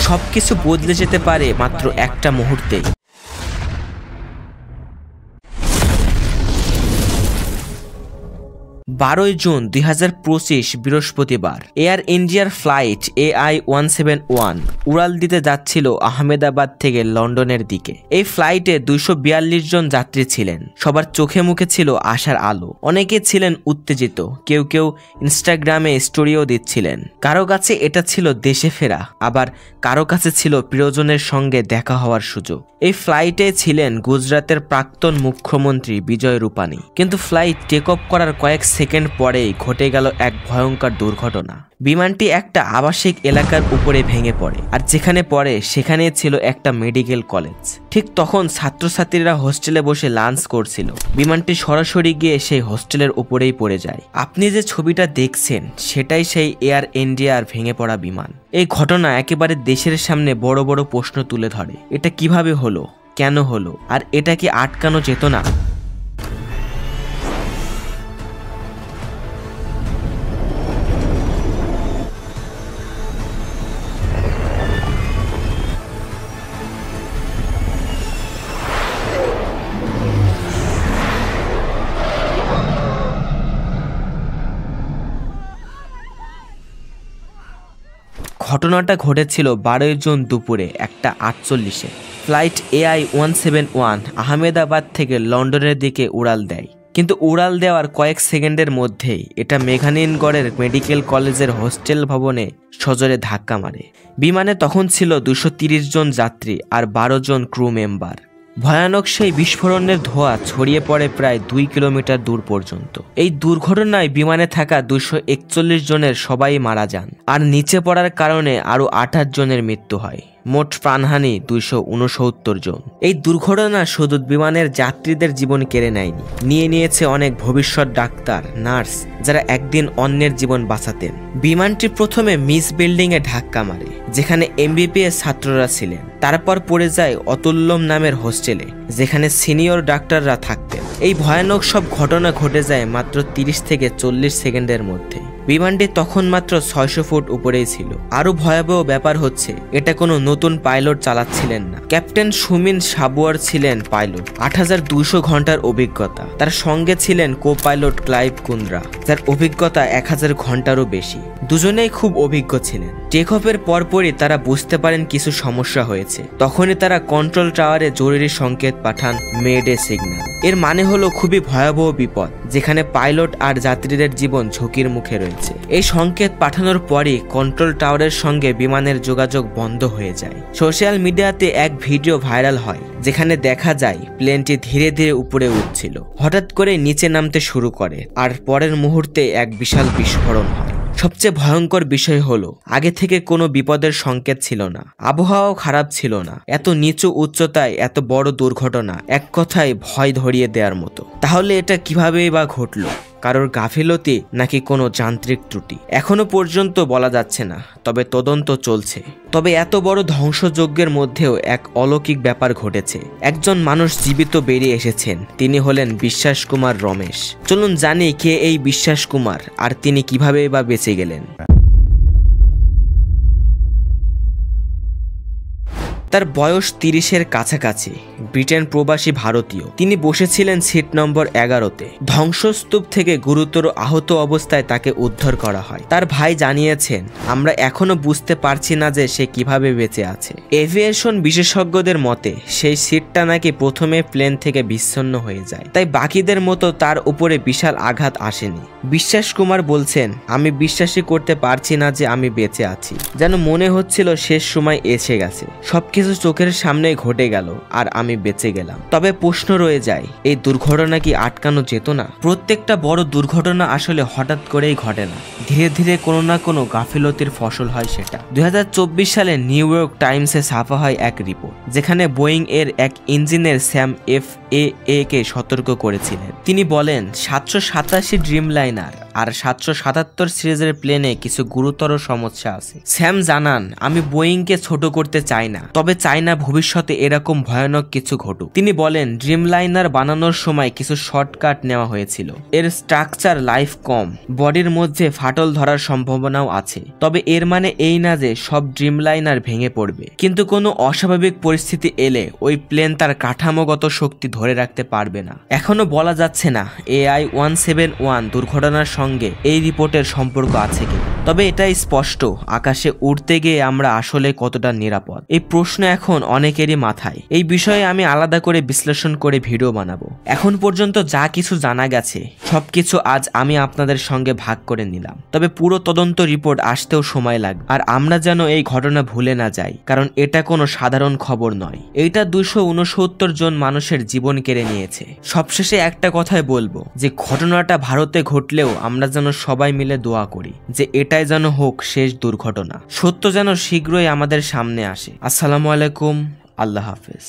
সবকিছু বদলে যেতে পারে মাত্র একটা মুহূর্তেই। 12 জুন 2025 বৃহস্পতিবার এয়ার ইন্ডিয়ার ফ্লাইট AI-171 উড়াল দিতে যাচ্ছিল আহমেদাবাদ থেকে লন্ডনের দিকে। এই ফ্লাইটে 242 জন যাত্রী ছিলেন। সবার চোখে মুখে ছিল আশার আলো। অনেকে ছিলেন উত্তেজিত, কেউ কেউ ইনস্টাগ্রামে স্টোরিও দিচ্ছিলেন। কারো কাছে এটা ছিল দেশে ফেরা, আবার কারো কাছে ছিল প্রিয়জনের সঙ্গে দেখা হওয়ার সুযোগ। এই ফ্লাইটে ছিলেন গুজরাটের প্রাক্তন মুখ্যমন্ত্রী বিজয় রূপানী। কিন্তু ফ্লাইট টেক অফ করার কয়েক সেকেন্ড পরেই ঘটে গেল এক ভয়ঙ্কর দুর্ঘটনা। বিমানটি একটা আবাসিক এলাকার উপরে ভেঙে পড়ে, আর যেখানে পড়ে সেখানে ছিল একটা মেডিকেল কলেজ। ঠিক তখন ছাত্রছাত্রীরা হোস্টেলে বসে লাঞ্চ করছিল। বিমানটি সরাসরি গিয়ে সেই হোস্টেলের উপরেই পড়ে যায়। আপনি যে ছবিটা দেখছেন সেটাই সেই এয়ার ইন্ডিয়ার ভেঙে পড়া বিমান। এই ঘটনা একেবারে দেশের সামনে বড় বড় প্রশ্ন তুলে ধরে। এটা কিভাবে হলো, কেন হলো, আর এটা কি আটকানো যেত না? ঘটনাটা ঘটেছিল 12 জুন দুপুরে 1:48-এ। ফ্লাইট AI-171 আহমেদাবাদ থেকে লন্ডনের দিকে উড়াল দেয়। কিন্তু উড়াল দেওয়ার কয়েক সেকেন্ডের মধ্যেই এটা মেঘানীনগড়ের মেডিকেল কলেজের হোস্টেল ভবনে সজোরে ধাক্কা মারে। বিমানে তখন ছিল 230 জন যাত্রী আর 12 জন ক্রু মেম্বার। ভয়ানক সেই বিস্ফোরণের ধোঁয়া ছড়িয়ে পড়ে প্রায় 2 কিলোমিটার দূর পর্যন্ত। এই দুর্ঘটনায় বিমানে থাকা 241 জনের সবাই মারা যান, আর নিচে পড়ার কারণে আরও 28 জনের মৃত্যু হয়। মোট প্রাণহানি 269 জন। এই দুর্ঘটনা শুধু বিমানের যাত্রীদের জীবন কেড়ে নেয়নি, নিয়ে নিয়েছে অনেক ভবিষ্যৎ ডাক্তার, নার্স, যারা একদিন অন্যের জীবন বাঁচাতেন। বিমানটি প্রথমে মিস বিল্ডিংয়ে ধাক্কা মারে, যেখানে MBBS ছাত্ররা ছিলেন। তারপর পড়ে যায় অতুল্যম নামের হোস্টেলে, যেখানে সিনিয়র ডাক্তাররা থাকতেন। এই ভয়ানক সব ঘটনা ঘটে যায় মাত্র 30 থেকে 40 সেকেন্ডের মধ্যে। বিমানটি তখন মাত্র 600 ফুট উপরেই ছিল। আরো ভয়াবহ ব্যাপার হচ্ছে, এটা কোনো নতুন পাইলট চালাচ্ছিলেন না। ক্যাপ্টেন সুমিন সাবুয়ার ছিলেন পাইলট, 8200 ঘন্টার অভিজ্ঞতা। তার সঙ্গে ছিলেন কো পাইলট ক্লাইভ কুন্দ্রা, যার অভিজ্ঞতা 1000 ঘন্টারও বেশি। দুজনেই খুব অভিজ্ঞ ছিলেন। টেক অফের পরপরই তারা বুঝতে পারেন কিছু সমস্যা হয়েছে। তখনই তারা কন্ট্রোল টাওয়ারে জরুরি সংকেত পাঠান, মেডে সিগন্যাল। এর মানে হলো খুবই ভয়াবহ বিপদ, যেখানে পাইলট আর যাত্রীদের জীবন ঝুঁকির মুখে রয়েছে। এই সংকেত পাঠানোর পরই কন্ট্রোল টাওয়ারের সঙ্গে বিমানের যোগাযোগ বন্ধ হয়ে যায়। সোশ্যাল মিডিয়াতে এক ভিডিও ভাইরাল হয়, যেখানে দেখা যায় প্লেনটি ধীরে ধীরে উপরে উঠছিল, হঠাৎ করে নিচে নামতে শুরু করে, আর পরের মুহূর্তে এক বিশাল বিস্ফোরণ হয়। সবচেয়ে ভয়ঙ্কর বিষয় হলো, আগে থেকে কোনো বিপদের সংকেত ছিল না, আবহাওয়াও খারাপ ছিল না। এত নিচু উচ্চতায় এত বড় দুর্ঘটনা, এক কথায় ভয় ধরিয়ে দেওয়ার মতো। তাহলে এটা কিভাবেই বা ঘটলো? কারোর গাফিলতি নাকি কোনো যান্ত্রিক ত্রুটি? এখনো পর্যন্ত বলা যাচ্ছে না, তবে তদন্ত চলছে। তবে এত বড় ধ্বংসযজ্ঞের মধ্যেও এক অলৌকিক ব্যাপার ঘটেছে। একজন মানুষ জীবিত বেরিয়ে এসেছেন। তিনি হলেন বিশ্বাস কুমার রমেশ। চলুন জানি কে এই বিশ্বাস কুমার, আর তিনি কিভাবে বা বেঁচে গেলেন। তার বয়স 30-এর কাছাকাছি। ব্রিটেন প্রবাসী ভারতীয়। তিনি বসেছিলেন সিট নম্বর 11-তে। ধ্বংসস্তূপ থেকে গুরুতর আহত অবস্থায় তাকে উদ্ধার করা হয়। তার ভাই জানিয়েছেন, আমরা এখনো বুঝতে পারছি না যে সে কিভাবে বেঁচে আছে। এভিয়েশন বিশেষজ্ঞদের মতে সেই সিটটা নাকি প্রথমে প্লেন থেকে বিচ্ছিন্ন হয়ে যায়, তাই বাকিদের মতো তার উপরে বিশাল আঘাত আসেনি। বিশ্বাস কুমার বলছেন, আমি বিশ্বাসই করতে পারছি না যে আমি বেঁচে আছি। যেন মনে হচ্ছিল শেষ সময় এসে গেছে, সবকিছু চোখের সামনে ঘটে গেল আর আমি বেঁচে গেলাম। তবে প্রশ্ন রয়ে যায়, এই দুর্ঘটনা কি আটকানো যেত না? প্রত্যেকটা বড় দুর্ঘটনা আসলে হঠাৎ করেই ঘটে না, ধীরে ধীরে কোনো না কোনো গাফিলতির ফসল হয় সেটা। 2024 সালে নিউ ইয়র্ক টাইমসে ছাপা হয় এক রিপোর্ট, যেখানে বোয়িং এর এক ইঞ্জিনিয়ার স্যাম FAA কে সতর্ক করেছিলেন। তিনি বলেন, 787 ড্রিমলাইনার আর 777 সিরিজের প্লেনে কিছু গুরুতর সমস্যা আছে। স্যাম জানান, আমি বোয়িংকে ছোট করতে চাই না, তবে তবে চাই না ভবিষ্যতে এরকম ভয়ানক কিছু ঘটুক। তিনি বলেন, ড্রিমলাইনার বানানোর সময় কিছু শর্টকাট নেওয়া হয়েছিল। এর স্ট্রাকচার লাইফ কম, বডির মধ্যে ফাটল ধরার সম্ভাবনাও আছে। তবে এর মানে এই না যে সব ড্রিমলাইনার ভেঙে পড়বে, কিন্তু কোনো অস্বাভাবিক পরিস্থিতি এলে ওই প্লেন তার কাঠামোগত শক্তি ধরে রাখতে পারবে না। এখনো বলা যাচ্ছে না AI-171 দুর্ঘটনার সঙ্গে এই রিপোর্টের সম্পর্ক আছে কি। তবে এটাই স্পষ্ট, আকাশে উড়তে গিয়ে আমরা আসলে কতটা নিরাপদ, এই প্রশ্ন এখন অনেকেরই মাথায়। এই বিষয়ে আমি আলাদা করে বিশ্লেষণ করে ভিডিও বানাবো। এখন পর্যন্ত যা কিছু জানা গেছে সবকিছু আজ আমি আপনাদের সঙ্গে ভাগ করে নিলাম। তবে পুরো তদন্ত রিপোর্ট আসতেও সময় লাগবে। আর আমরা যেন এই ঘটনা ভুলে না যাই, কারণ এটা কোনো সাধারণ খবর নয়। এইটা 269 জন মানুষের জীবন কেড়ে নিয়েছে। সবশেষে একটা কথাই বলবো, যে ঘটনাটা ভারতে ঘটলেও আমরা যেন সবাই মিলে দোয়া করি যে এটাই যেন হোক শেষ দুর্ঘটনা, সত্য যেন শীঘ্রই আমাদের সামনে আসে। আসসালামু আলাইকুম, আল্লাহ হাফেজ।